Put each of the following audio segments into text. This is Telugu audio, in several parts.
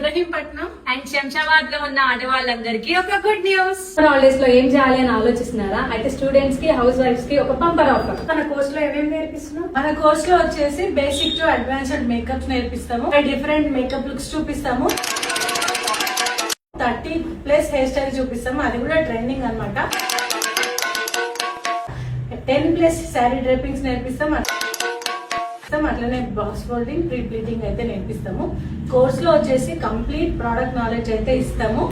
ఇబ్రహీంపట్నం అండ్ శంషాబాద్ లో ఉన్న ఆడవాళ్ళందరికీ ఒక గుడ్ న్యూస్. హాలిడేస్ లో ఏం చేయాలి అని ఆలోచిస్తున్నారా? అయితే స్టూడెంట్స్ కి, హౌస్ వైఫ్స్ కి ఒక బంపర్ ఆఫర్. మన కోర్స్ లో ఏమేమి నేర్పిస్తున్నాం? మన కోర్స్ లో వచ్చేసి బేసిక్ టు అడ్వాన్స్డ్ మేకప్స్ నేర్పిస్తాము. డిఫరెంట్ మేకప్ లుక్స్ చూపిస్తాము. 30+ హెయిర్ స్టైల్ చూపిస్తాము. అది కూడా ట్రెండింగ్ అన్నమాట. 10+ శారీ డ్రేపింగ్స్ నేర్పిస్తాం. అట్లనే బాక్స్ ఫోల్డింగ్, ప్రీ ప్లీటింగ్ అయితే నేర్పిస్తాము. కోర్స్ లో వచ్చేసి కంప్లీట్ ప్రోడక్ట్ నాలెడ్జ్ అయితే ఇస్తాము.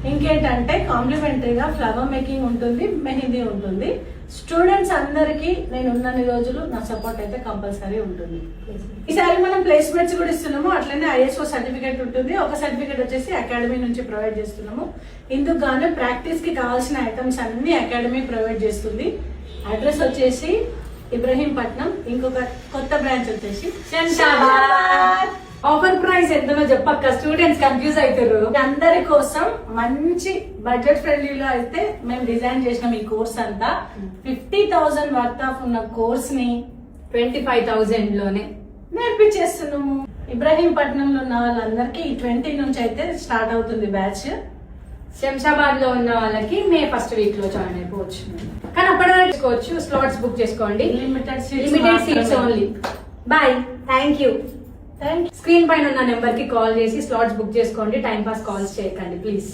ఇంకేంటంటే కాంప్లిమెంటరీగా ఫ్లవర్ మేకింగ్ ఉంటుంది, మెహందీ ఉంటుంది. స్టూడెంట్స్ అందరికి నేను ఉన్నన్ని రోజులు నా సపోర్ట్ అయితే కంపల్సరీ ఉంటుంది. ఈసారి మనం ప్లేస్మెంట్స్ కూడా ఇస్తున్నాము. అట్లనే ISO సర్టిఫికేట్ ఉంటుంది. ఒక సర్టిఫికేట్ వచ్చేసి అకాడమీ నుంచి ప్రొవైడ్ చేస్తున్నాము. ఇందుకు గాను ప్రాక్టీస్ కి కావాల్సిన ఐటమ్స్ అన్ని అకాడమీ ప్రొవైడ్ చేస్తుంది. అడ్రస్ వచ్చేసి ఇబ్రహీంపట్నం. ఇంకొక కొత్త బ్రాంచ్ వచ్చేసి శంషాబాద్. ఆఫర్ ప్రైస్ ఎంతనో చెప్పక్క, స్టూడెంట్స్ కన్ఫ్యూజ్ అవుతారు. అందరి కోసం మంచి బడ్జెట్ ఫ్రెండ్లీలో అయితే మేము డిజైన్ చేసినాం. ఈ కోర్స్ అంతా 50,000 వర్త్ ఆఫ్ ఉన్న కోర్స్ ని 25,000 లోనే నేర్పించేస్తున్నాము. ఇబ్రహీంపట్నంలో ఉన్న వాళ్ళందరికీ 20 నుంచి అయితే స్టార్ట్ అవుతుంది బ్యాచ్. శంషాబాద్ లో ఉన్న వాళ్ళకి మే ఫస్ట్ వీక్ లో జాయిన్ అయిపోవచ్చు. కానీ అప్పటికోవచ్చు, స్లాట్స్ బుక్ చేసుకోండి. Limited seats only. Bye, thank you. Screen పైన ఉన్న నెంబర్ కి కాల్ చేసి స్లాట్స్ బుక్ చేసుకోండి. టైం పాస్ కాల్స్ చేయకండి ప్లీజ్.